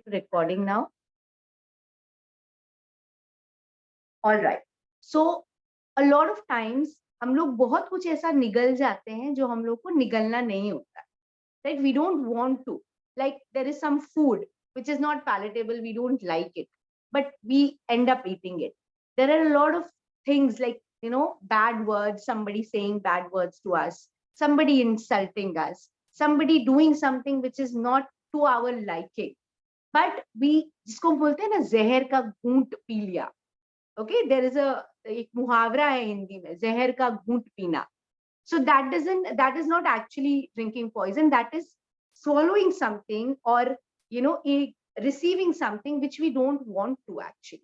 recording now. All right. So a lot of times हम लोग बहुत कुछ ऐसा निगल जाते हैं जो हम लोग को निगलना नहीं होता. Right? We don't want to. Like there is some food which is not palatable, we don't like it, but we end up eating it. There are a lot of things like, bad words, somebody saying bad words to us, somebody insulting us, somebody doing something which is not to our liking. But we, जिसको बोलते हैं ना जहर का घूंट P लिया. Okay, there is एक मुहावरा है हिंदी में, जहर का घूंट पीना. So that is not actually drinking poison, that is swallowing something or receiving something which we don't want to actually.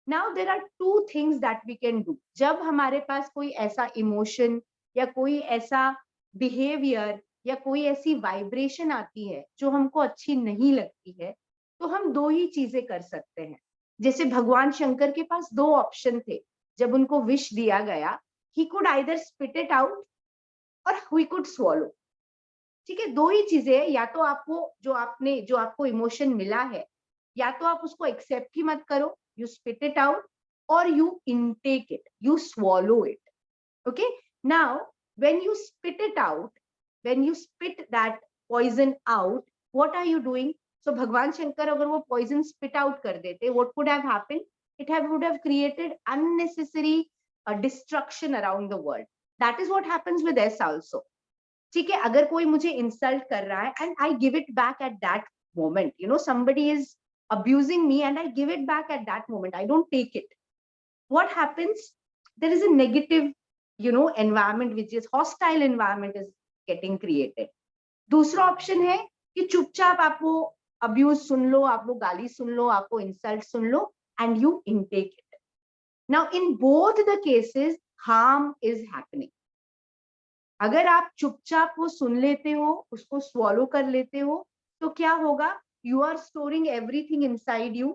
Now there are two things that we can do. जब हमारे पास कोई ऐसा emotion या कोई ऐसा behavior या कोई ऐसी vibration आती है जो हमको अच्छी नहीं लगती है, तो हम दो ही चीजें कर सकते हैं. जैसे भगवान शंकर के पास दो ऑप्शन थे जब उनको विश दिया गया. He could either spit it out or we could swallow. ठीक है, दो ही चीजें है. या तो आपको जो आपको इमोशन मिला है, या तो आप उसको एक्सेप्ट ही मत करो, you spit it out, or you intake it, you swallow it. Okay, now when you spit it out, when you spit that poison out, what are you doing? So भगवान शंकर अगर वो poison spit out कर देते, what would have happened? It would have created unnecessary destruction around the world. That is what happens with us also. ठीक है, अगर कोई मुझे इंसल्ट कर रहा है and I give it back at that moment, somebody is abusing me and I give it back at that moment, I don't take it. What happens? There is a negative, environment, which is hostile environment is getting created. दूसरा option है कि चुपचाप आप वो abuse सुन लो, आप वो गाली सुन लो, आप वो insult soon low and you intake it. Now in both the cases harm is happening. अगर आप चुपचाप वो सुन लेते हो, उसको swallow कर लेते हो, तो क्या होगा? You are storing everything inside you.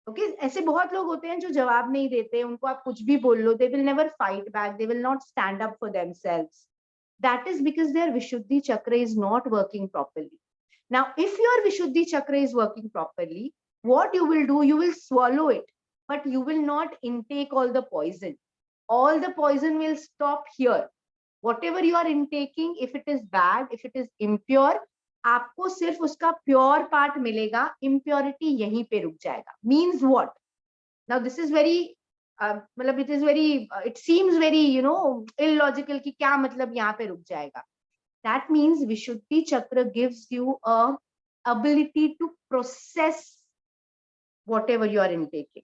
Okay, ऐसे बहुत लोग होते हैं जो जवाब नहीं देते, उनको आप कुछ भी बोल लो, they will never fight back, they will not stand up for themselves. That is because their Vishuddhi chakra is not working properly. Now, if your Vishuddhi chakra is working properly, what you will do, you will swallow it, but you will not intake all the poison. All the poison will stop here. Whatever you are intaking, if it is bad, if it is impure, आपको सिर्फ उसका pure part मिलेगा, impurity यहीं पे रुक जाएगा. Means what? Now this is very मतलब it is very it seems very illogical कि क्या मतलब यहाँ पे रुक जाएगा. That means Vishuddhi chakra gives you a ability to process whatever you are intaking.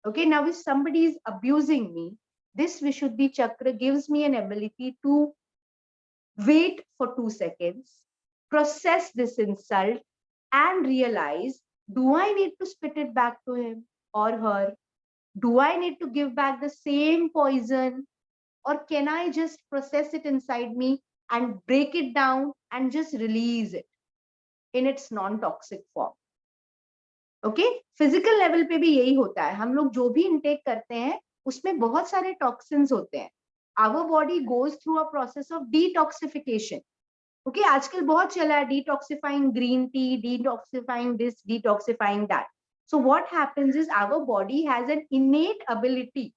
Okay, now if somebody is abusing me, this Vishuddhi chakra gives me an ability to wait for 2 seconds, process this insult and realize, do I need to spit it back to him or her? Do I need to give back the same poison, or can I just process it inside me and break it down and just release it in its non-toxic form? Okay, physical level पे भी यही होता है. हम लोग जो भी intake करते हैं उसमें बहुत सारे toxins होते हैं. Our body goes through a process of detoxification. Okay, आजकल बहुत चला है detoxifying green tea, detoxifying this, detoxifying that. So what happens is our body has an innate ability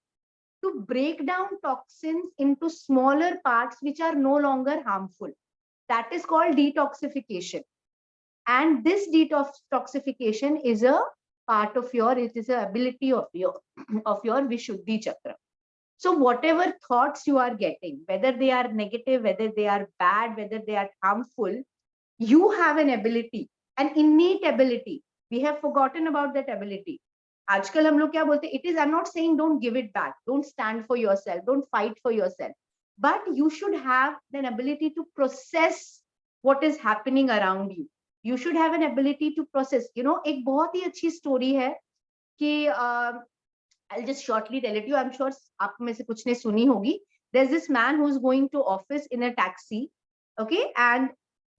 to break down toxins into smaller parts which are no longer harmful. That is called detoxification. And this detoxification is a part of it is an ability of your Vishuddhi chakra. So whatever thoughts you are getting, whether they are negative, whether they are bad, whether they are harmful, you have an ability, an innate ability. We have forgotten about that ability. आजकल हम लोग क्या बोलते हैं? It is, I'm not saying don't give it back, don't stand for yourself, don't fight for yourself, but you should have an ability to process what is happening around you. You should have an ability to process. एक बहुत ही अच्छी story है कि I'll just shortly tell it to you. I'm sure आप में से कुछ ने सुनी होगी. There's this man who's going to office in a taxi, okay, and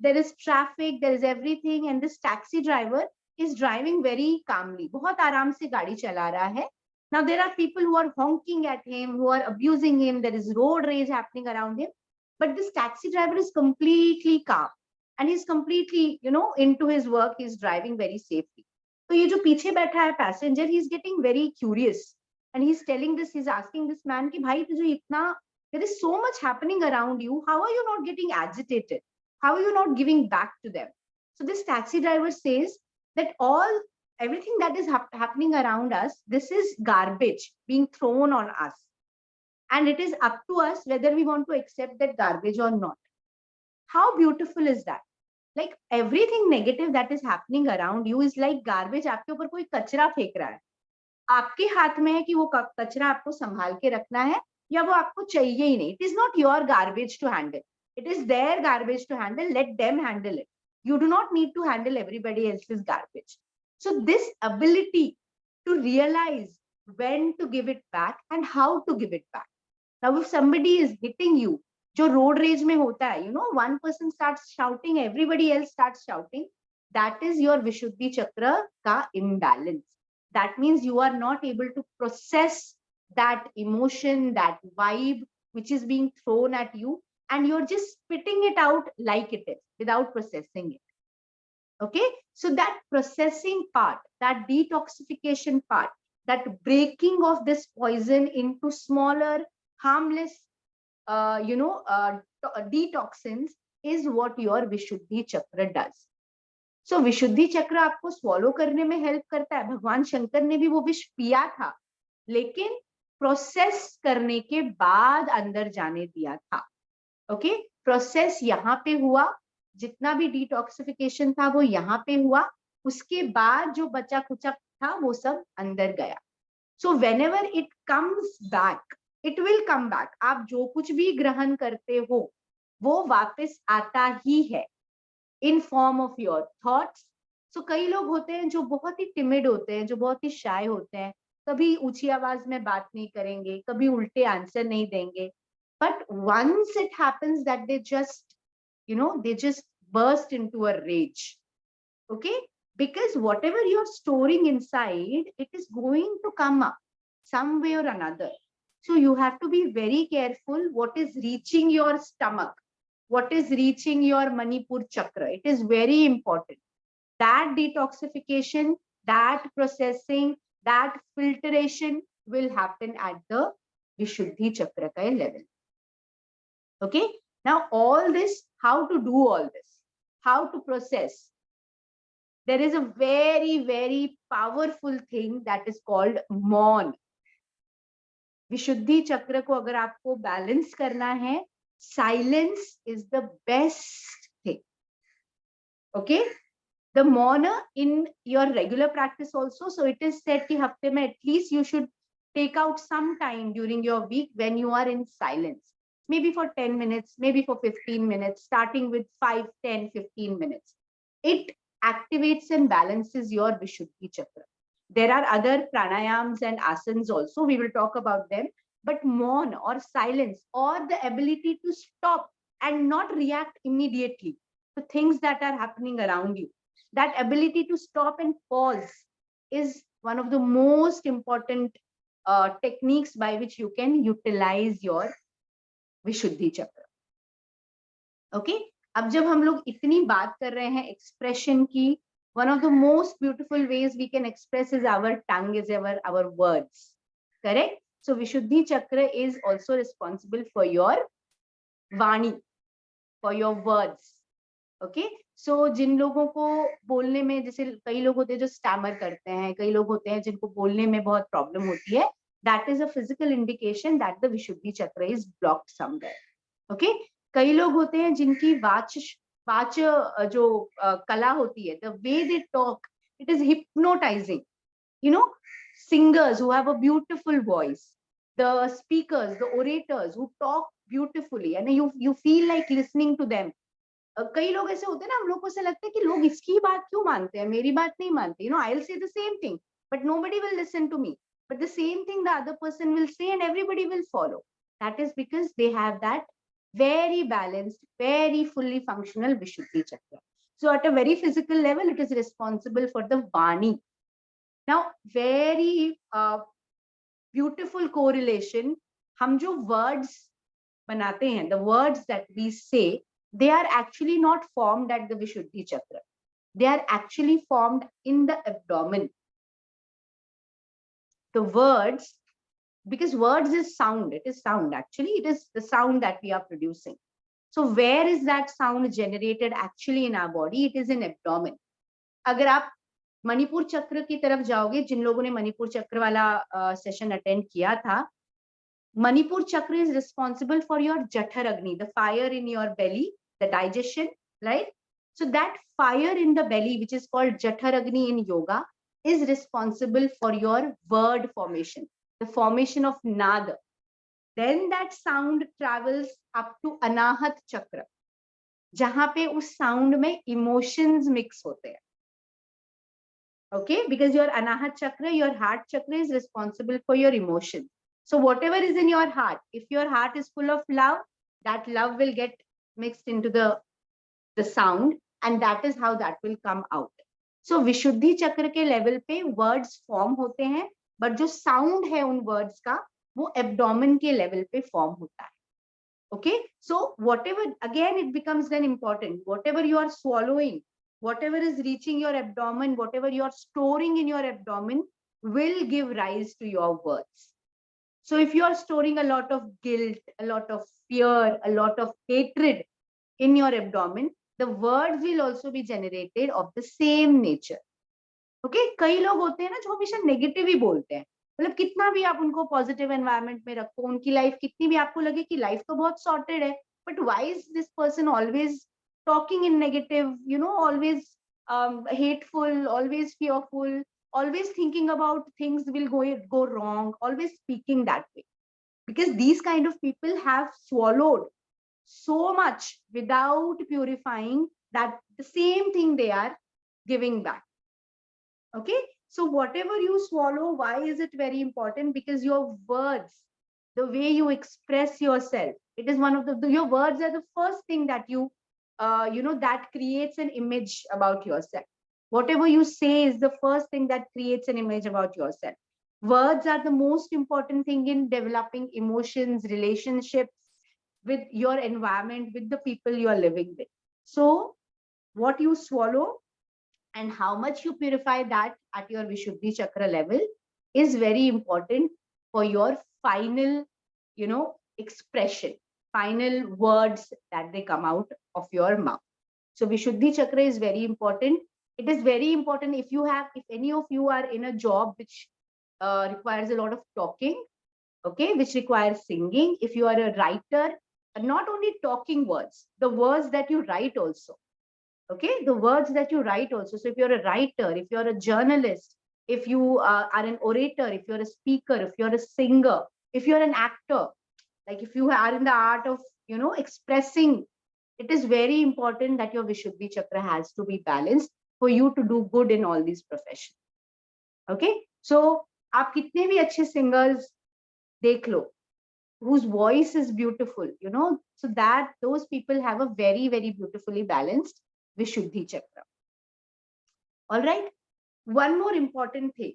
there is traffic, there is everything, and this taxi driver is driving very calmly. बहुत आराम से गाड़ी चला रहा है. Now there are people who are honking at him, who are abusing him. There is road rage happening around him, but this taxi driver is completely calm. and he's completely, into his work. He's driving very safely. तो ये जो पीछे बैठा है passenger, he's getting very curious, and he's telling this, he's asking this man कि भाई तुझे इतना, there is so much happening around you. How are you not getting agitated? How are you not giving back to them? So this taxi driver says that everything that is happening around us, this is garbage being thrown on us. And it is up to us whether we want to accept that garbage or not. How beautiful is that? Like everything negative that is happening around you is like garbage. आपके ऊपर कोई कचरा फेंक रहा है, आपके हाथ में है कि वो कचरा आपको संभाल के रखना है या वो आपको चाहिए ही नहीं. It is not your garbage to handle. It is their garbage to handle. Let them handle it. You do not need to handle everybody else's garbage. So this ability to realize when to give it back and how to give it back. Now, if somebody is hitting you, जो road rage में होता है, one person starts shouting, everybody else starts shouting. That is your Vishuddhi Chakra का imbalance. That means you are not able to process that emotion, that vibe which is being thrown at you, and you're just spitting it out like it is without processing it. Okay, so that processing part, that detoxification part, that breaking of this poison into smaller, harmless, detoxins is what your Vishuddhi Chakra does. So Vishuddhi Chakra आपको swallow करने में help करता है. भगवान शंकर ने भी वो विष पिया था, लेकिन प्रोसेस करने के बाद अंदर जाने दिया था. ओके, प्रोसेस यहाँ पे हुआ, जितना भी डिटॉक्सिफिकेशन था वो यहाँ पे हुआ, उसके बाद जो बचा कुचा था वो सब अंदर गया. So whenever it comes back, it will come back. आप जो कुछ भी ग्रहण करते हो वो वापस आता ही है in form of your thoughts. So कई लोग होते हैं जो बहुत ही टिमिड होते हैं, जो बहुत ही शाय होते हैं, कभी ऊंची आवाज में बात नहीं करेंगे, कभी उल्टे आंसर नहीं देंगे. But once it happens that they just burst into a rage. Okay, because whatever you're storing inside, it is going to come up some way or another. So you have to be very careful what is reaching your stomach, what is reaching your Manipur chakra. It is very important. That detoxification, that processing, that filtration will happen at the Vishuddhi chakra ka level. Okay, now all this, how to do all this, how to process. There is a very, very powerful thing that is called मौन. विशुद्धि चक्र को अगर आपको balance करना है, silence is the best thing. Okay, the मौन in your regular practice also. So it is said कि हफ्ते में at least you should take out some time during your week when you are in silence. Maybe for 10 minutes, maybe for 15 minutes, starting with 5, 10, 15 minutes. It activates and balances your Vishuddhi Chakra. There are other pranayams and asanas also. We will talk about them. But mauन or silence, or the ability to stop and not react immediately to things that are happening around you, that ability to stop and pause is one of the most important techniques by which you can utilize your Vishuddhi chakra. Okay, अब जब हम लोग इतनी बात कर रहे हैं expression की, one of the most beautiful ways we can express is our tongue, is our words. Correct? So Vishuddhi chakra is also responsible for your वाणी, for your words. Okay, so जिन लोगों को बोलने में, जैसे कई लोग होते हैं जो स्टैमर करते हैं, कई लोग होते हैं जिनको बोलने में बहुत प्रॉब्लम होती है, that is a physical indication that the Vishuddhi chakra is blocked somewhere. Okay, कई लोग होते हैं जिनकी वाच जो कला होती है, the way they talk, it is hypnotizing. Singers who have a beautiful voice, the speakers, the orators who talk beautifully, and you feel like listening to them. कई लोग ऐसे होते हैं ना, हम लोग को ऐसा लगता है कि लोग इसकी बात क्यों मानते हैं, मेरी बात नहीं मानते. I'll say the same thing, but nobody will listen to me. But the same thing the other person will say and everybody will follow. That is because they have that very balanced, very fully functional Vishuddhi chakra. So at a very physical level, it is responsible for the Vani. Now, very beautiful correlation. हम जो words बनाते हैं, the words that we say, they are actually not formed at the Vishuddhi chakra. They are actually formed in the abdomen. The words, because words is sound, it is sound, actually it is the sound that we are producing. So where is that sound generated actually in our body? It is in abdomen. अगर आप मणिपुर चक्र की तरफ जाओगे, जिन लोगों ने मणिपुर चक्र वाला सेशन अटेंड किया था, Manipur chakra is responsible for your Jathar Agni, the fire in your belly, the digestion, right? So that fire in the belly, which is called Jathar Agni in yoga, is responsible for your word formation, the formation of Nada. Then that sound travels up to Anahat chakra, जहां पे उस sound में emotions mix होते हैं. Okay, because your Anahat chakra, your heart chakra, is responsible for your emotions. So whatever is in your heart, if your heart is full of love, that love will get mixed into the sound, and that is how that will come out. So Vishuddhi chakra के level पे words form होते हैं, but जो sound है उन words का, वो abdomen के level पे form होता है. Okay, so whatever, again it becomes then important, whatever you are swallowing, whatever is reaching your abdomen, whatever you are storing in your abdomen will give rise to your words. So if you are storing a lot of guilt, a lot of fear, a lot of hatred in your abdomen, the words will also be generated of the same nature. Okay, कई लोग होते हैं ना जो हमेशा negative ही बोलते हैं, मतलब कितना भी आप उनको पॉजिटिव एनवायरनमेंट में रखो, उनकी लाइफ कितनी भी आपको लगे कि लाइफ तो बहुत सॉर्टेड है, but why is this person always talking in negative, you know, always hateful, always fearful, always thinking about things will go wrong, always speaking that way. Because these kind of people have swallowed so much without purifying that the same thing they are giving back. Okay, so whatever you swallow, why is it very important? Because your words, the way you express yourself, it is one of your words are the first thing that you know, that creates an image about yourself. Whatever you say is the first thing that creates an image about yourself. Words are the most important thing in developing emotions, relationships with your environment, with the people you are living with. So what you swallow and how much you purify that at your Vishuddhi chakra level is very important for your final, you know, expression, final words that they come out of your mouth. So Vishuddhi chakra is very important. It is very important if any of you are in a job which requires a lot of talking, okay, which requires singing. If you are a writer, not only talking words, the words that you write also. Okay, the words that you write also. So if you're a writer, if you're a journalist, if you are an orator, if you're a speaker, if you're a singer, if you're an actor, like if you are in the art of, you know, expressing, it is very important that your Vishuddhi chakra has to be balanced for you to do good in all these professions. Okay, so आप कितने भी अच्छे singers देख लो, whose voice is beautiful, you know, so that those people have a very, very beautifully balanced Vishuddhi chakra. All right, one more important thing.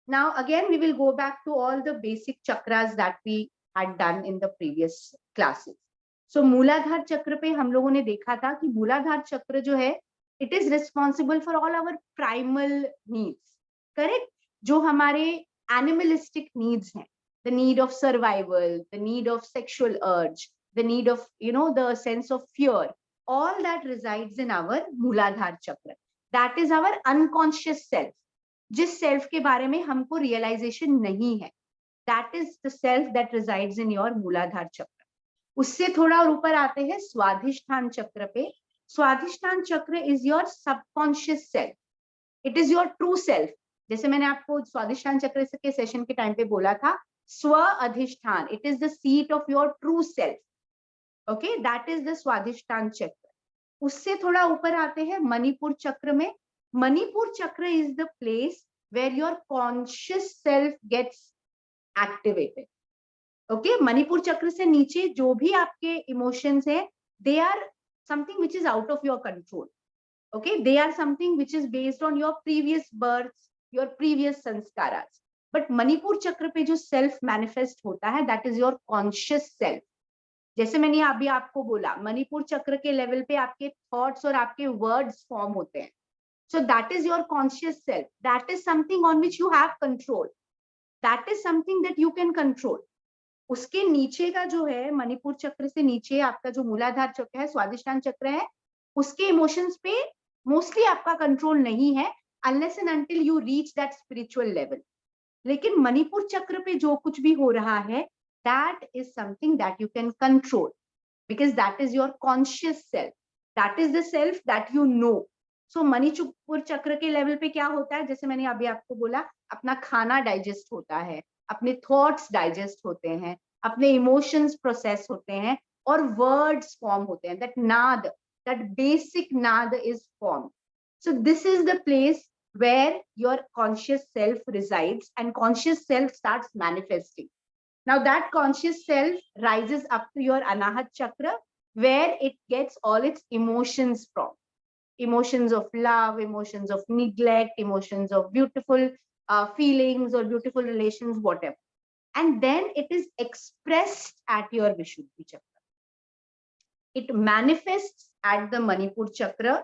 Now again we will go back to all the basic chakras that we had done in the previous classes. So मूलाधार चक्र पे हम लोगों ने देखा था कि मूलाधार चक्र जो है, it is responsible for all our primal needs, correct? जो हमारे animalistic needs हैं, the need of survival, the need of sexual urge, the need of, you know, the sense of fear, all that resides in our मूलाधार चक्र. That is our unconscious self, जिस self के बारे में हमको realization नहीं है. That is the self that resides in your मूलाधार चक्र. उससे थोड़ा और ऊपर आते हैं स्वाधिष्ठान चक्र पे. स्वाधिष्ठान चक्र is your subconscious self. It is your true self. जैसे मैंने आपको स्वाधिष्ठान चक्र के सेशन के टाइम पे बोला था, स्व अधिष्ठान, it is the seat of your true self. Okay, that is the स्वाधिष्ठान चक्र. उससे थोड़ा ऊपर आते हैं मणिपुर चक्र में. मणिपुर चक्र is the place where your conscious self gets activated. Okay, Manipur चक्र से नीचे जो भी आपके इमोशंस है, they are something which is out of your control. Okay, they are something which is based on your previous births, your previous sanskaras. But Manipur चक्र पे जो self manifest होता है, that is your conscious self. जैसे मैंने अभी आपको बोला, मणिपुर चक्र के लेवल पे आपके थॉट्स और आपके वर्ड्स फॉर्म होते हैं. So that is your conscious self. That is something on which you have control. That is something that you can control. उसके नीचे का जो है, मणिपुर चक्र से नीचे आपका जो मूलाधार चक्र है, स्वादिष्टान चक्र है, उसके इमोशंस पे मोस्टली आपका कंट्रोल नहीं है unless and until you reach that spiritual level. लेकिन मणिपुर चक्र पे जो कुछ भी हो रहा है, that is something that you can control because that is your conscious self. That is the self that you know. So Manipur चक्र के लेवल पे क्या होता है, जैसे मैंने अभी आपको बोला, अपना खाना डाइजेस्ट होता है, अपने थॉट्स डाइजेस्ट होते हैं, अपने इमोशंस प्रोसेस होते हैं और वर्ड्स फॉर्म होते हैं. दैट नाद, दैट बेसिक नाद is form. So this is the place where your conscious self resides and conscious self starts manifesting. Now that conscious self rises up to your Anahat chakra where it gets all its emotions from. Emotions of love, emotions of neglect, emotions of beautiful feelings or beautiful relations, whatever. And then it is expressed at your Vishuddhi chakra. It manifests at the Manipur chakra.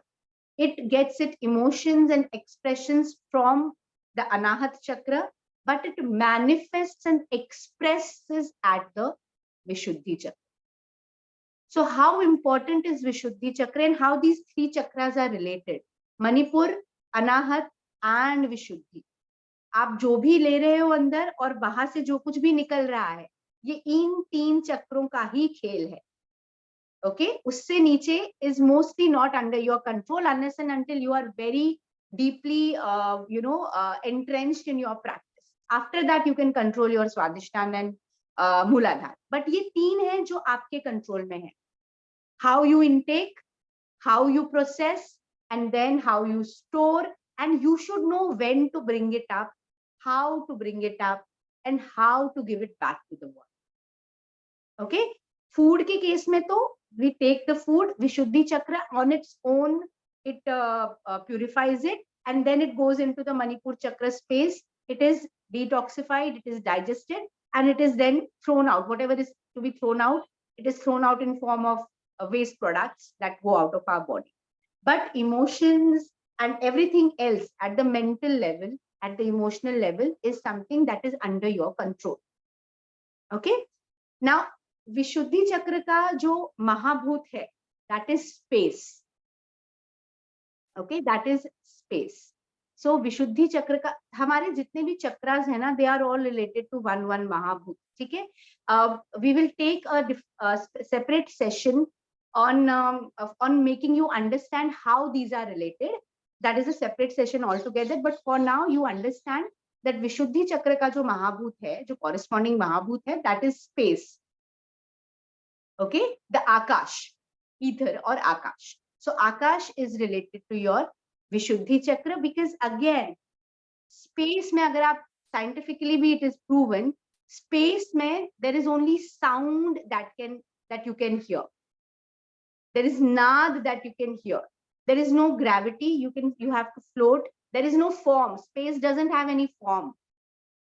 It gets its emotions and expressions from the Anahat chakra, but it manifests and expresses at the Vishuddhi chakra. So how important is Vishuddhi chakra and how these three chakras are related? Manipur, Anahat and Vishuddhi. आप जो भी ले रहे हो अंदर और बाहर से जो कुछ भी निकल रहा है, ये इन तीन चक्रों का ही खेल है. Okay, उससे नीचे is mostly not under your control unless and until you are very deeply entrenched in your practice. After that you can control your Swadhisthana and Mooladhara. But ये तीन है जो आपके कंट्रोल में है. How you intake, how you process, and then how you store, and you should know when to bring it up, how to bring it up, and how to give it back to the world. Okay, food के case में तो we take the food, Vishuddhi chakra on its own, it purifies it, and then it goes into the Manipur chakra space. It is detoxified, it is digested, and it is then thrown out. Whatever is to be thrown out, it is thrown out in form of waste products that go out of our body. But emotions and everything else at the mental level, at the emotional level, is something that is under your control. Okay, now विशुद्धि चक्र का जो महाभूत है, that is space. Okay, that is space. So विशुद्धि चक्र का, हमारे जितने भी चक्रास है ना, they are all related to one महाभूत. ठीक है, we will take a separate session on making you understand how these are related. That is a separate session altogether. But for now you understand that विशुद्धि चक्र का जो महाभूत है, जो corresponding महाभूत है, that is space. Okay, the Akash, ether or Akash. So Akash is related to your Vishuddhi chakra because again, space में अगर आप scientifically भी it is proven, space में there is only sound that you can hear. There is naad that you can hear. There is no gravity. You have to float. There is no form. Space doesn't have any form.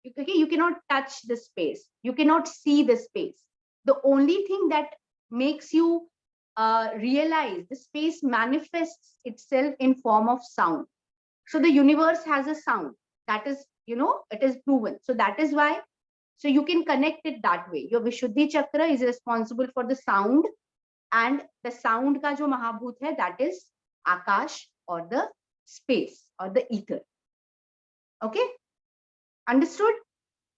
Okay, you cannot touch the space. You cannot see the space. The only thing that makes you realize the space manifests itself in form of sound. So the universe has a sound that is, it is proven. So that is why, so you can connect it that way. Your Vishuddhi chakra is responsible for the sound, and the sound ka jo mahabhut hai, that is Akash or the space or the ether. Okay, understood?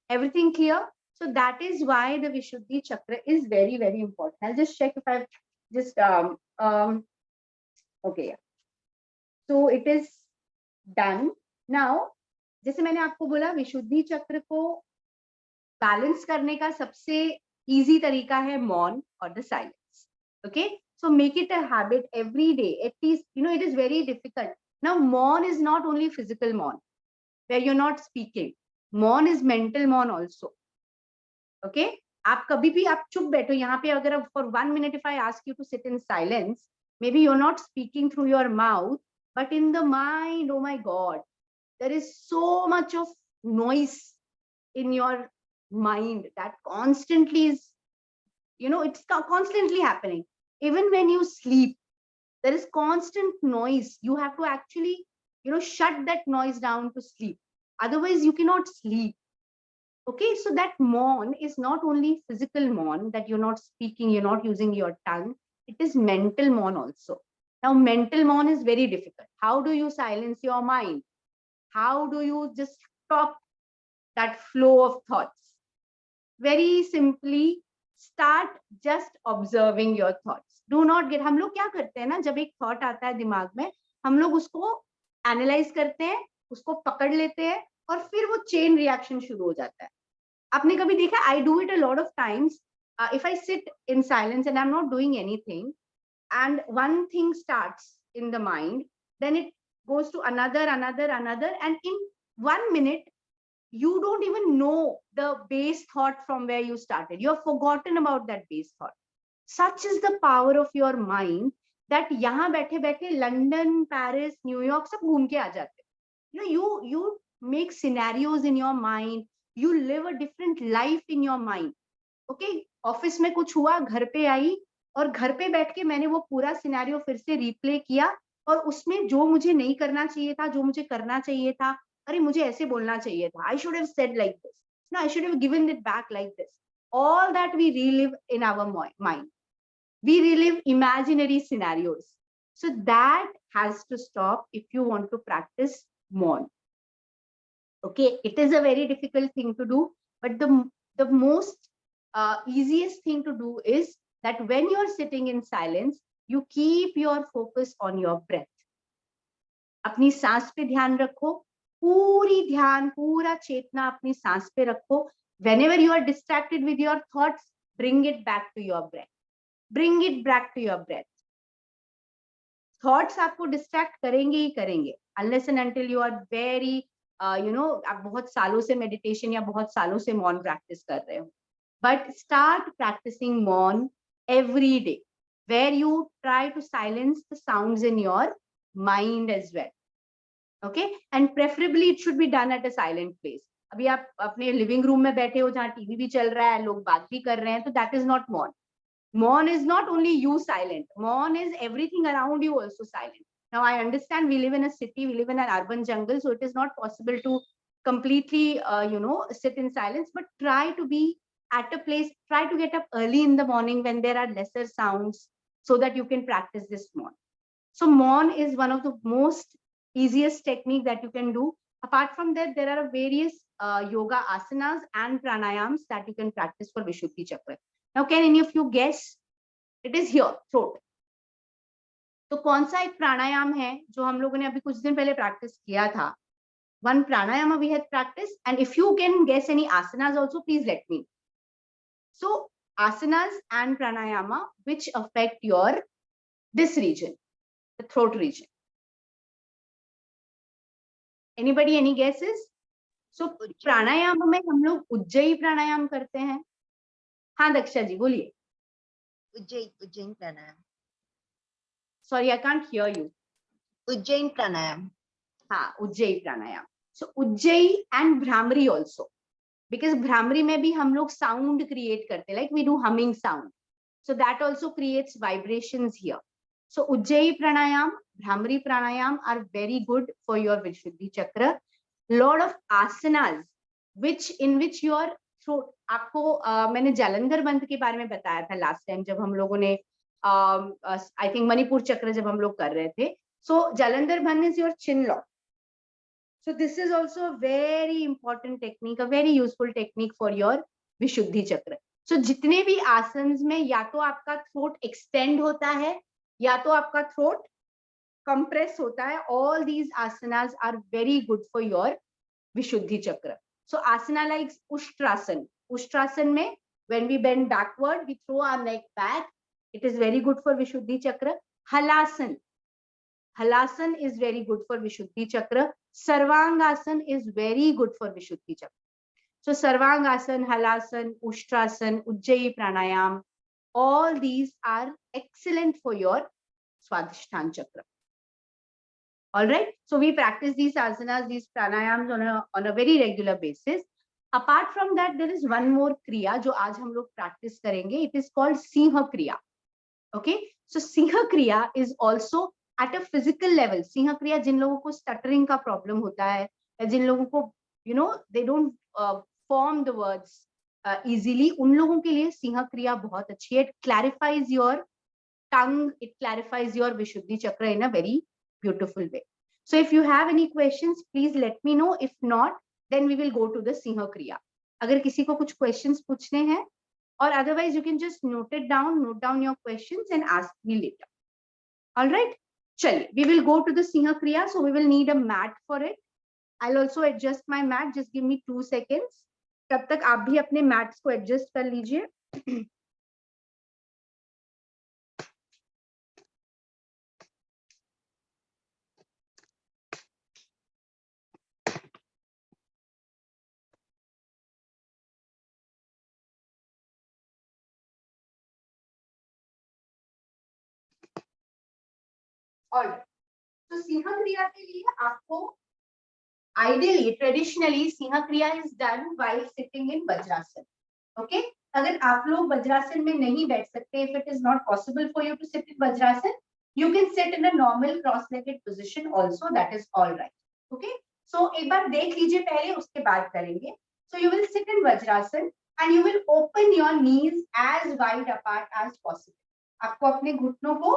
Everything clear? So that is why the Vishuddhi chakra is very, very important. I'll just check if I've just okay, yeah. So it is done. Now, जैसे मैंने आपको बोला, विशुद्धि चक्र को balance करने का सबसे easy तरीका है मौन or the silence. Okay, so make it a habit every day. At least, it is very difficult. Now, मौन is not only physical मौन, where you're not speaking. मौन is mental मौन also. Okay, आप कभी भी आप चुप बैठो यहाँ पे, अगर for 1 minute if I ask you to sit in silence, maybe you're not speaking through your mouth, but in the mind, oh my God, there is so much of noise in your mind that constantly is it's constantly happening. Even when you sleep, there is constant noise. You have to actually, shut that noise down to sleep. Otherwise, you cannot sleep. Okay, so that mourn is not only physical mourn, that you're not speaking, you're not using your tongue. It is mental mourn also. Now, mental mourn is very difficult. How do you silence your mind? How do you just stop that flow of thoughts? Very simply, start just observing your thoughts. Do not get, हम लोग क्या करते हैं ना, जब एक thought आता है दिमाग में, हम लोग उसको एनालाइज करते हैं, उसको पकड़ लेते हैं, और फिर वो चेन रिएक्शन शुरू हो जाता है. आपने कभी देखा, I do it a lot of times. If I sit in silence and I'm not doing anything, and one thing starts in the mind, then it goes to another, and in 1 minute, you don't even know the base thought from where you started. You have forgotten about that base thought. Such is the power of your mind that यहाँ बैठे बैठे London, Paris, New York सब घूम के आ जाते. You make scenarios in your mind. You live a different life in your mind. Okay, office में कुछ हुआ, घर पे आई, और घर पे बैठ के मैंने वो पूरा सिनेरियो फिर से रिप्ले किया, और उसमें जो मुझे नहीं करना चाहिए था, जो मुझे करना चाहिए था, अरे मुझे ऐसे बोलना चाहिए था, I should have said like this, no I should have given it back like this. All that we relive in our mind. We relive imaginary scenarios. So that has to stop if you want to practice mourn. Okay, it is a very difficult thing to do, but the most easiest thing to do is that when you're sitting in silence, you keep your focus on your breath. अपनी सांस पे ध्यान रखो, पूरी ध्यान, पूरा चेतना अपनी सांस पे रखो. Whenever you are distracted with your thoughts, bring it back to your breath. Bring it back to your breath. Thoughts आपको distract करेंगे ही करेंगे, unless and until you are very, आप बहुत सालों से meditation या बहुत सालों से मौन practice कर रहे हो. But start practicing मौन every day, where you try to silence the sounds in your mind as well. Okay, and preferably it should be done at a silent place. अभी आप अपने लिविंग रूम में बैठे हो, जहाँ टीवी भी चल रहा है, लोग बात भी कर रहे हैं, तो that is not मौन. Maun is not only you silent. Maun is everything around you also silent. Now I understand we live in a city, we live in an urban jungle, so it is not possible to completely, sit in silence. But try to be at a place. Try to get up early in the morning when there are lesser sounds, so that you can practice this Maun. So Maun is one of the most easiest technique that you can do. Apart from that, there are various yoga asanas and pranayams that you can practice for Vishuddhi Chakra. Now, can any of you guess? It is here, throat. तो कौन सा एक प्राणायाम है जो हम लोगों ने अभी कुछ दिन पहले प्रैक्टिस किया था? One pranayama we had practiced, and if you can guess any asanas also, please let me. So asanas and pranayama which affect your this region, the throat region. Anybody, any guesses? So प्राणायाम में हम लोग उज्जयी प्राणायाम करते हैं. हाँ दक्षा जी बोलिए. Ujjayin pranayam. Sorry, I can't hear you. Ujjayin pranayam. हाँ, उज्जयी प्राणायाम. So Ujjayi and bhramari also, because bhramari में भी हम लोग sound create करते, like we do humming sound. So that also creates vibrations here. So Ujjayi pranayama, bhramari pranayama are very good for your Vishuddhi Chakra. Lot of asanas in which your throat, आपको मैंने जालंधर बंध के बारे में बताया था लास्ट टाइम जब हम लोगों ने आई थिंक मणिपुर चक्र जब हम लोग कर रहे थे. सो जालंधर बंध is your chin lock. So this is also a very important technique, a very useful technique for your Vishuddhi Chakra. So जितने भी आसन्स में या तो आपका थ्रोट एक्सटेंड होता है या तो आपका थ्रोट कंप्रेस होता है, all these asanas are very good for your Vishuddhi Chakra. So asana like Ushtrasan. Ushtrasan mein, when we bend backward, we throw our neck back. It is very good for Vishuddhi Chakra. Halasan. Halasan is very good for Vishuddhi Chakra. Sarvangasana is very good for Vishuddhi Chakra. So Sarvangasana, Halasan, Ushtrasan, Ujjayi Pranayam, all these are excellent for your Swadhisthana Chakra. All right. So we practice these asanas, these pranayams on a very regular basis. Apart from that there is one more क्रिया जो आज हम लोग practice करेंगे. It is called Singh क्रिया. Okay, सो सिंह क्रिया is also at a physical level. Singh क्रिया जिन लोगों को स्टटरिंग का प्रॉब्लम होता है या जिन लोगों को they don't form the words easily, उन लोगों के लिए सिंह क्रिया बहुत अच्छी है. It clarifies your tongue, it clarifies your Vishuddhi chakra in a very beautiful way. So if you have any questions, please let me know. If not, then we will go to the Singha Kriya. अगर किसी को कुछ questions पूछने हैं, or otherwise you can just note down your questions and ask me later. All right? चलिए, we will go to the Singha Kriya. So we will need a mat for it. I'll also adjust my mat. Just give me 2 seconds. तब तक आप भी अपने mats को adjust कर लीजिए. Alright. तो सिंह क्रिया के लिए आपको ideally, traditionally, सिंह क्रिया is done while sitting in vajrasana. Okay? अगर आप लोग वज्रासन में नहीं बैठ सकते, if it is not possible for you to sit in vajrasana, you can sit in a normal cross-legged position also. That is all right. Okay? So एक बार देख लीजिए पहले, उसके बाद करेंगे. So you will sit in vajrasana and you will open your knees as wide apart as possible. आपको अपने घुटनों को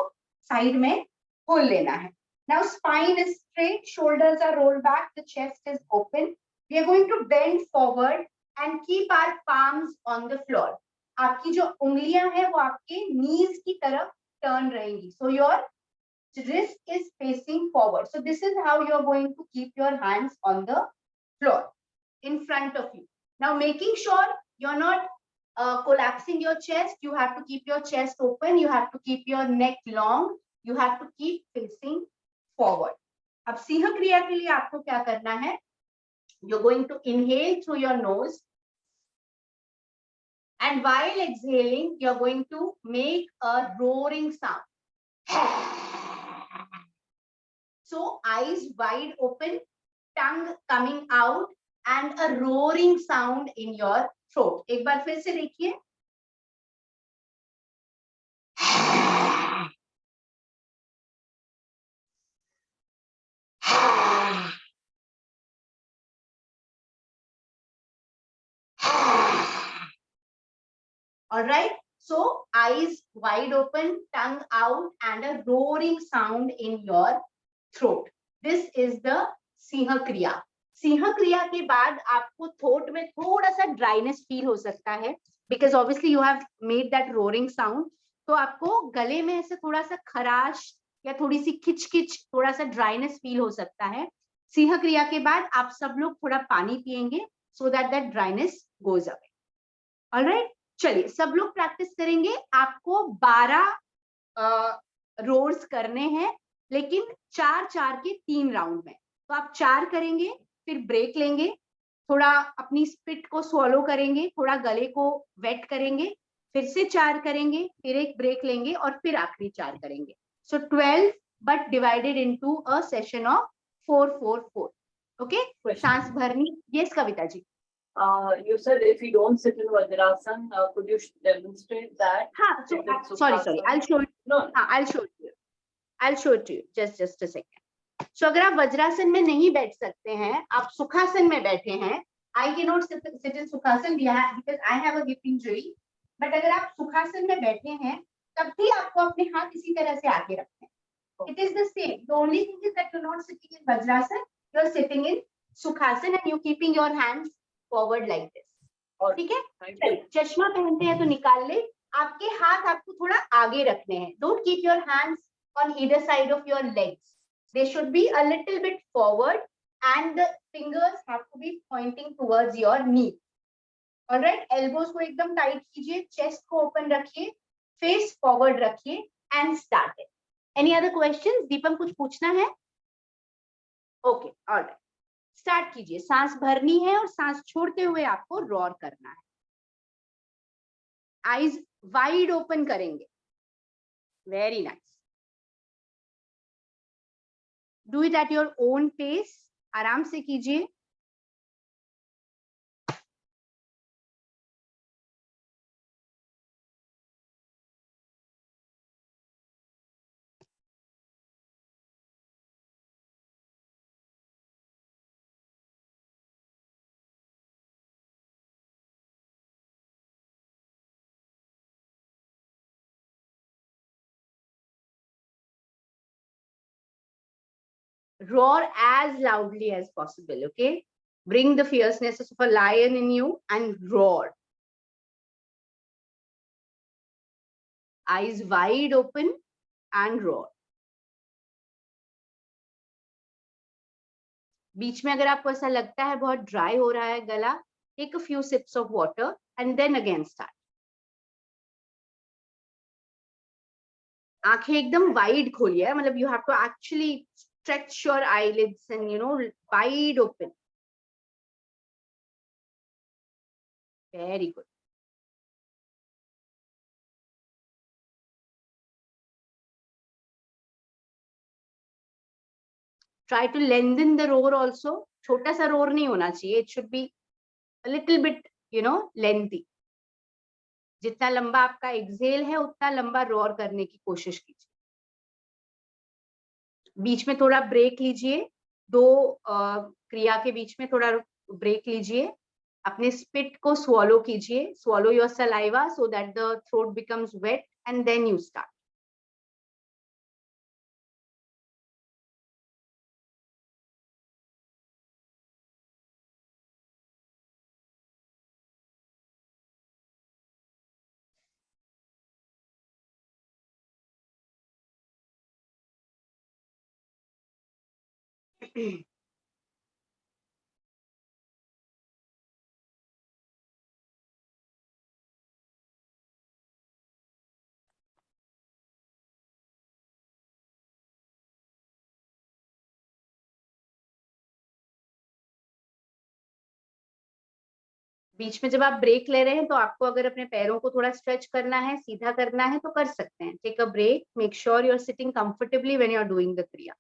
साइड में खोल लेना है. Now spine is straight, shoulders are rolled back, the chest is open. We are going to bend forward and keep our palms on the floor. आपकी जो उंगलियां हैं वो आपके knees की तरफ turn रहेंगी. So your wrist is facing forward. So this is how you are going to keep your hands on the floor in front of you. Now making sure you're not collapsing your chest. You have to keep your chest open. You have to keep your neck long. You have to keep facing forward. अब सिंह क्रिया के लिए आपको क्या करना है? You're going to inhale through your nose, and while exhaling, you're going to make a roaring sound. So eyes wide open, tongue coming out, and a roaring sound in your throat. एक बार फिर से देखिए. All right. So eyes wide open, tongue out, and a roaring sound in your throat. This is the Singh क्रिया. सिंह क्रिया के बाद आपको throat में थोड़ा सा ड्राइनेस फील हो सकता है, because obviously you have made that roaring sound. तो आपको गले में ऐसे थोड़ा सा खराश या थोड़ी सी खिचखिच, थोड़ा सा ड्राइनेस फील हो सकता है. सिंह क्रिया के बाद आप सब लोग थोड़ा पानी पिएंगे so that dryness goes away. All right? चलिए सब लोग प्रैक्टिस करेंगे. आपको 12 रोर्स करने हैं, लेकिन 4-4 के 3 राउंड में. तो आप 4 करेंगे, फिर ब्रेक लेंगे, थोड़ा अपनी स्पिट को स्वॉलो करेंगे, थोड़ा गले को वेट करेंगे, फिर से 4 करेंगे, फिर एक ब्रेक लेंगे और फिर आखिरी 4 करेंगे. So 12 but divided into a session of 4-4-4. Okay? सांस भरनी. Yes Kavita ji. You said if you don't sit in Vajrasan, could you demonstrate that? So, sorry. I'll show you. No. I'll show it to you. Just a second. So अगर आप वज्रासन में नहीं बैठ सकते हैं, आप सुखासन में बैठे हैं. I cannot sit in Sukhasan because I have a hip injury. But अगर आप सुखासन में बैठे हैं, तब भी आपको अपने हाथ इसी तरह से आगे रखने हैं. It is the same. The only thing is that you're not sitting in Vajrasan, you're sitting in Sukhasan and you're keeping your hands forward like this. ठीक है? चलिए, चश्मा पहनते हैं तो निकाल ले. आपके हाथ आपको थोड़ा आगे रखने हैं. Don't keep your hands on either side of your legs. They should be a little bit forward and the fingers have to be pointing towards your knee. All right? Elbows को एकदम tight कीजिए, chest को open रखिए, face forward रखिए and start it. Any other questions? Deepam कुछ पूछना है? Okay, all right. Start कीजिए. सांस भरनी है और सांस छोड़ते हुए आपको रोर करना है. आईज वाइड ओपन करेंगे. Very nice. Do it at your own pace. आराम से कीजिए. roar as loudly as possible. Okay, bring the fierceness of a lion in you and roar. Eyes wide open and roar. बीच में अगर आपको ऐसा लगता है बहुत ड्राई हो रहा है गला, take a few sips of water and then again start. आंखें एकदम वाइड खोलिए, मतलब you have to actually stretch your eyelids and wide open. Very good. Try to lengthen the roar also. छोटा सा roar नहीं होना चाहिए. It should be a little bit, lengthy. जितना लंबा आपका एक्सेल है उतना लंबा रोर करने की कोशिश कीजिए. बीच में थोड़ा ब्रेक लीजिए, दो क्रिया के बीच में थोड़ा ब्रेक लीजिए. अपने स्पिट को स्वॉलो कीजिए. Swallow your saliva so that the throat becomes wet and then you start. बीच में जब आप ब्रेक ले रहे हैं तो आपको अगर अपने पैरों को थोड़ा स्ट्रेच करना है, सीधा करना है तो कर सकते हैं. Take a break. Make sure you are sitting comfortably when you are doing the क्रिया.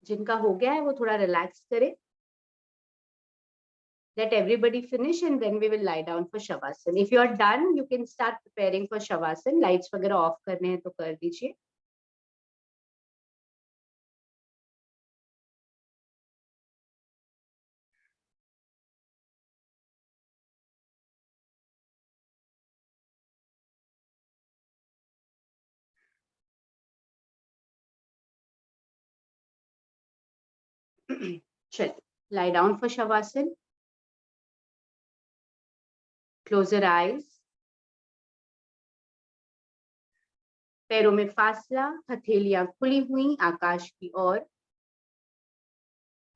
जिनका हो गया है वो थोड़ा रिलैक्स करे. Let everybody finish and then we will lie down for Shavasana. If you are done, you can start preparing for Shavasana. Lights वगैरह of करने हैं तो कर दीजिए. चलिए, lie down for Shavasana. Close your eyes. पैरों में फासला, हथेलियां खुली हुई आकाश की ओर.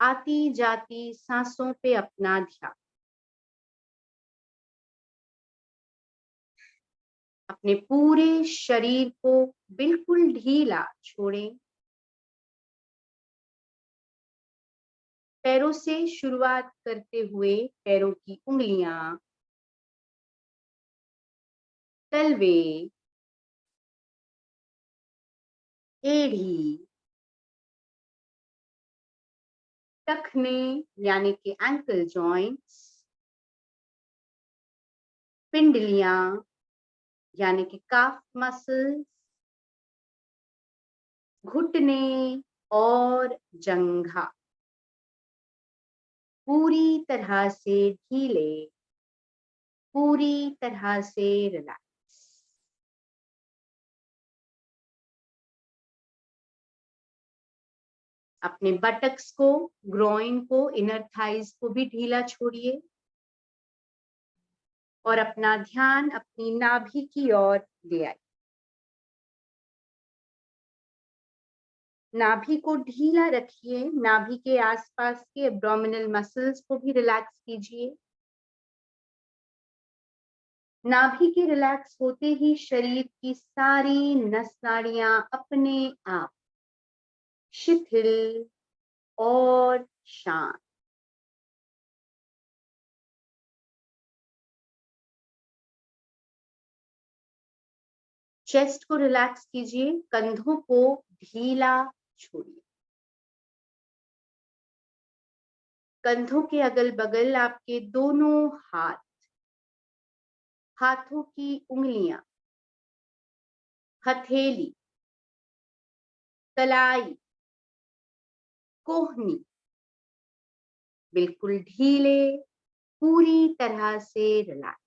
आती जाती सांसों पे अपना ध्यान. अपने पूरे शरीर को बिल्कुल ढीला छोड़ें. पैरों से शुरुआत करते हुए पैरों की उंगलियां, तलवे, एड़ी, टखने यानी कि एंकल जॉइंट्स, पिंडलियां यानी कि काफ मसल्स, घुटने और जंघा पूरी तरह से ढीले, पूरी तरह से रिलैक्स. अपने बटक्स को, ग्रोइन को, इनर थाइज को भी ढीला छोड़िए और अपना ध्यान अपनी नाभि की ओर ले आइए. नाभि को ढीला रखिए. नाभि के आसपास के एब्डोमिनल मसल्स को भी रिलैक्स कीजिए. नाभि के रिलैक्स होते ही शरीर की सारी नस नाड़ियां अपने आप शिथिल और शांत। चेस्ट को रिलैक्स कीजिए, कंधों को ढीला छोड़िए। कंधों के अगल बगल आपके दोनों हाथ, हाथों की उंगलियां, हथेली, कलाई, कोहनी बिल्कुल ढीले, पूरी तरह से रिलैक्स।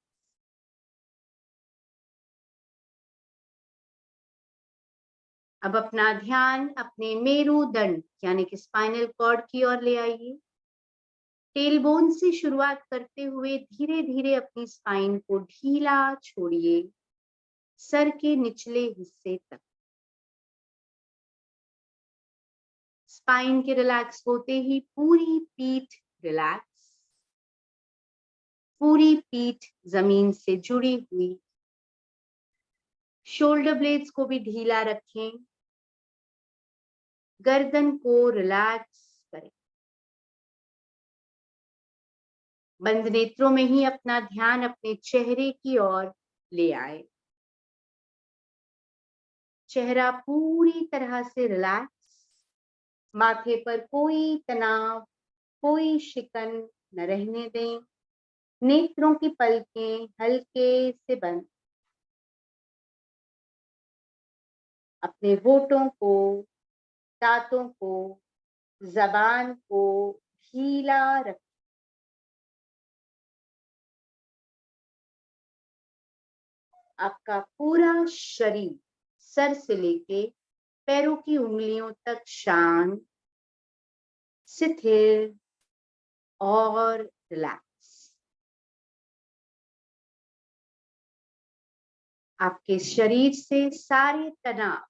अब अपना ध्यान अपने मेरुदंड यानी कि स्पाइनल कॉर्ड की ओर ले आइए। टेलबोन से शुरुआत करते हुए धीरे धीरे अपनी स्पाइन को ढीला छोड़िए, सर के निचले हिस्से तक। स्पाइन के रिलैक्स होते ही पूरी पीठ रिलैक्स, पूरी पीठ जमीन से जुड़ी हुई। शोल्डर ब्लेड्स को भी ढीला रखें, गर्दन को रिलैक्स करें। बंद नेत्रों में ही अपना ध्यान अपने चेहरे की ओर ले आए। चेहरा पूरी तरह से रिलैक्स, माथे पर कोई तनाव, कोई शिकन न रहने दें। नेत्रों की पलकें हल्के से बंद। अपने होठों को, दांतों को, जबान को ढीला रखें। आपका पूरा शरीर सर से लेके पैरों की उंगलियों तक शांत, स्थिर और रिलैक्स। आपके शरीर से सारे तनाव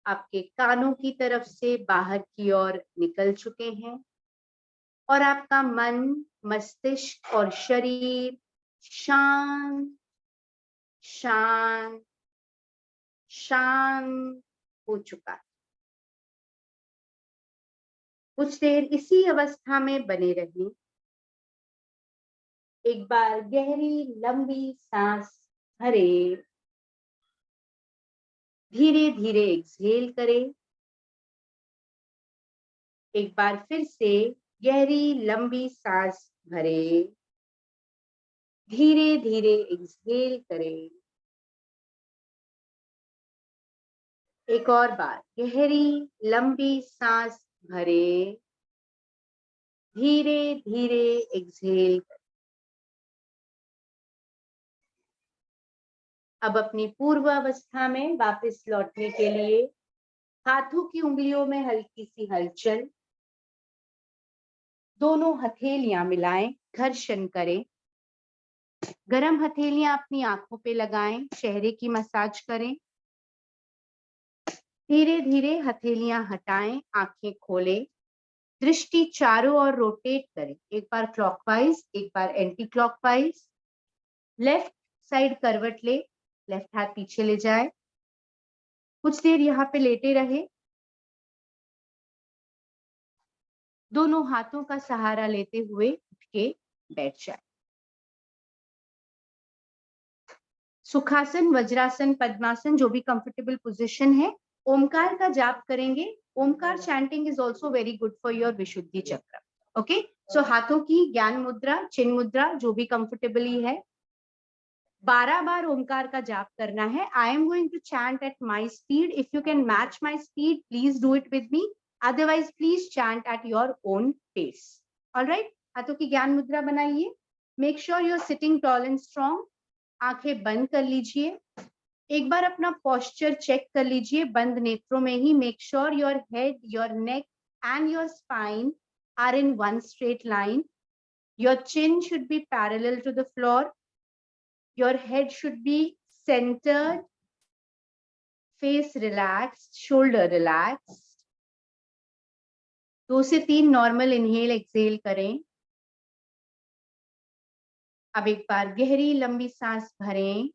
आपके कानों की तरफ से बाहर की ओर निकल चुके हैं और आपका मन, मस्तिष्क और शरीर शांत शांत शांत हो चुका है। कुछ देर इसी अवस्था में बने रहें। एक बार गहरी लंबी सांस भरे, धीरे धीरे एक्सहेल करें। एक बार फिर से गहरी लंबी सांस भरे, धीरे धीरे एक्सहेल करें। एक और बार गहरी लंबी सांस भरे, धीरे धीरे एक्सहेल करें। अब अपनी पूर्व अवस्था में वापस लौटने के लिए हाथों की उंगलियों में हल्की सी हलचल, दोनों हथेलियां मिलाएं, घर्षण करें। गरम हथेलियां अपनी आंखों पे लगाएं, चेहरे की मसाज करें। धीरे धीरे हथेलियां हटाएं, आंखें खोलें, दृष्टि चारों ओर रोटेट करें। एक बार क्लॉकवाइज, एक बार एंटी क्लॉकवाइज। लेफ्ट साइड करवट ले, लेफ्ट हाथ पीछे ले जाए। कुछ देर यहाँ पे लेटे रहे। दोनों हाथों का सहारा लेते हुए उठ के बैठ जाए। सुखासन, वज्रासन, पद्मासन, जो भी कंफर्टेबल पोजीशन है। ओमकार का जाप करेंगे। Omkar chanting is also very good for your Vishuddhi chakra. Okay, सो हाथों की ज्ञान मुद्रा, चिन्ह मुद्रा, जो भी कंफर्टेबली है। 12 बार ओमकार का जाप करना है। I am going to chant at my speed. If you can match my speed, please do it with me, otherwise please chant at your own pace. Alright, हाथों की ज्ञान मुद्रा बनाइए। Make sure you are sitting tall and strong. आंखें बंद कर लीजिए। एक बार अपना पोस्चर चेक कर लीजिए बंद नेत्रों में ही। Make sure your head, your neck and your spine are in one straight line. Your chin should be parallel to the floor. Your head should be centered, face relaxed, shoulder relaxed. 2 से 3 normal inhale exhale करें। अब एक बार गहरी लंबी सांस भरें।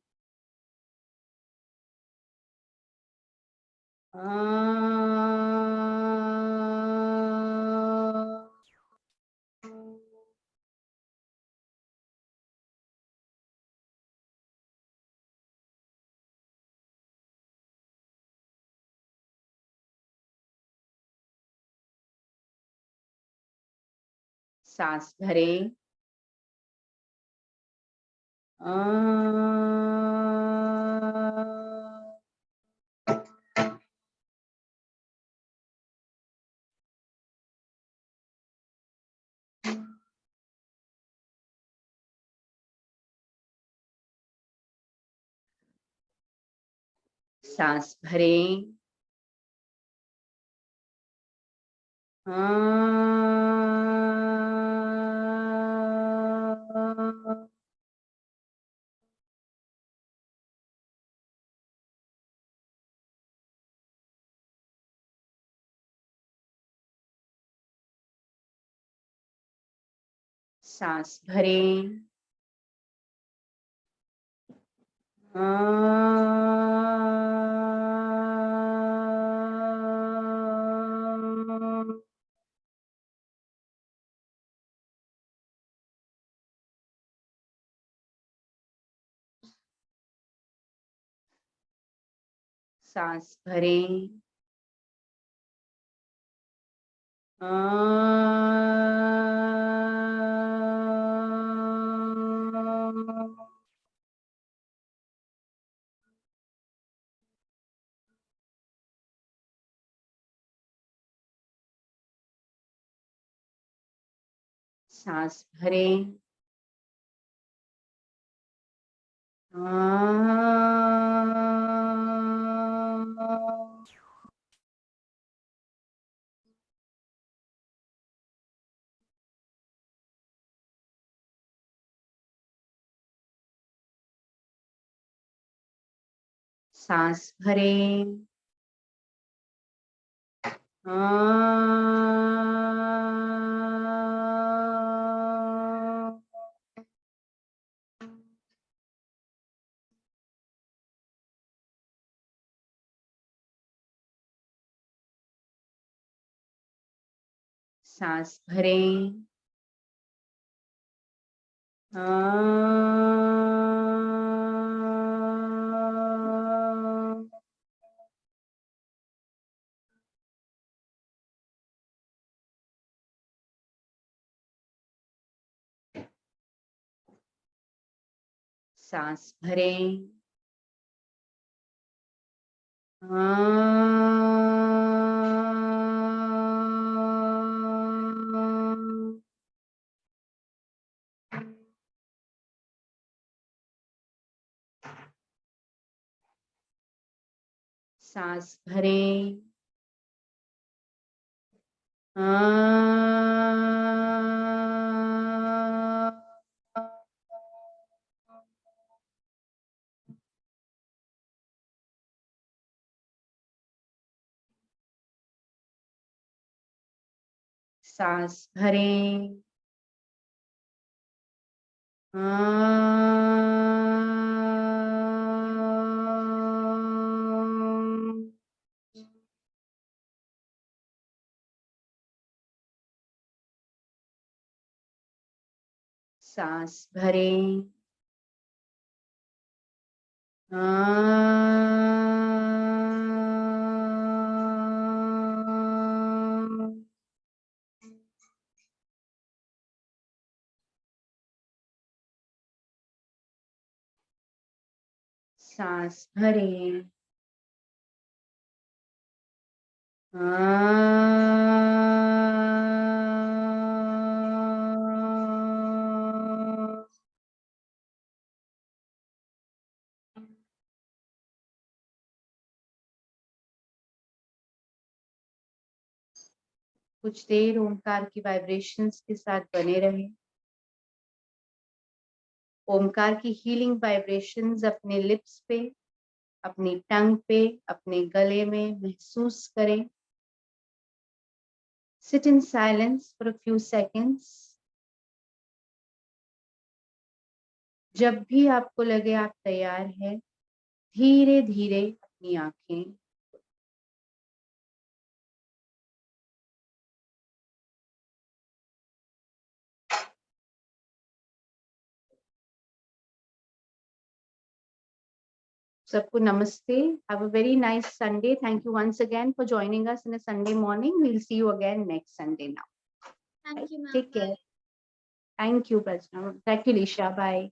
सांस भरें। सांस भरें। सांस भरें। सांस भरें। सांस भरें। सांस भरें। सांस भरें। सांस भरें। सांस भरें। सांस भरें। सांस भरें। सांस भरें। कुछ देर ओंकार की वाइब्रेशंस के साथ बने रहें। ओंकार की हीलिंग वाइब्रेशंस अपने लिप्स पे, अपनी टंग पे, अपने गले में महसूस करें। Sit in silence for a few seconds. जब भी आपको लगे आप तैयार हैं, धीरे धीरे अपनी आंखें सबको नमस्ते. Have a very nice Sunday. Thank you once again for joining us in a Sunday morning. We'll see you again next Sunday now. Thank you, ma'am. Take care. Thank you, Prajna. Thank you, Lisha. Bye.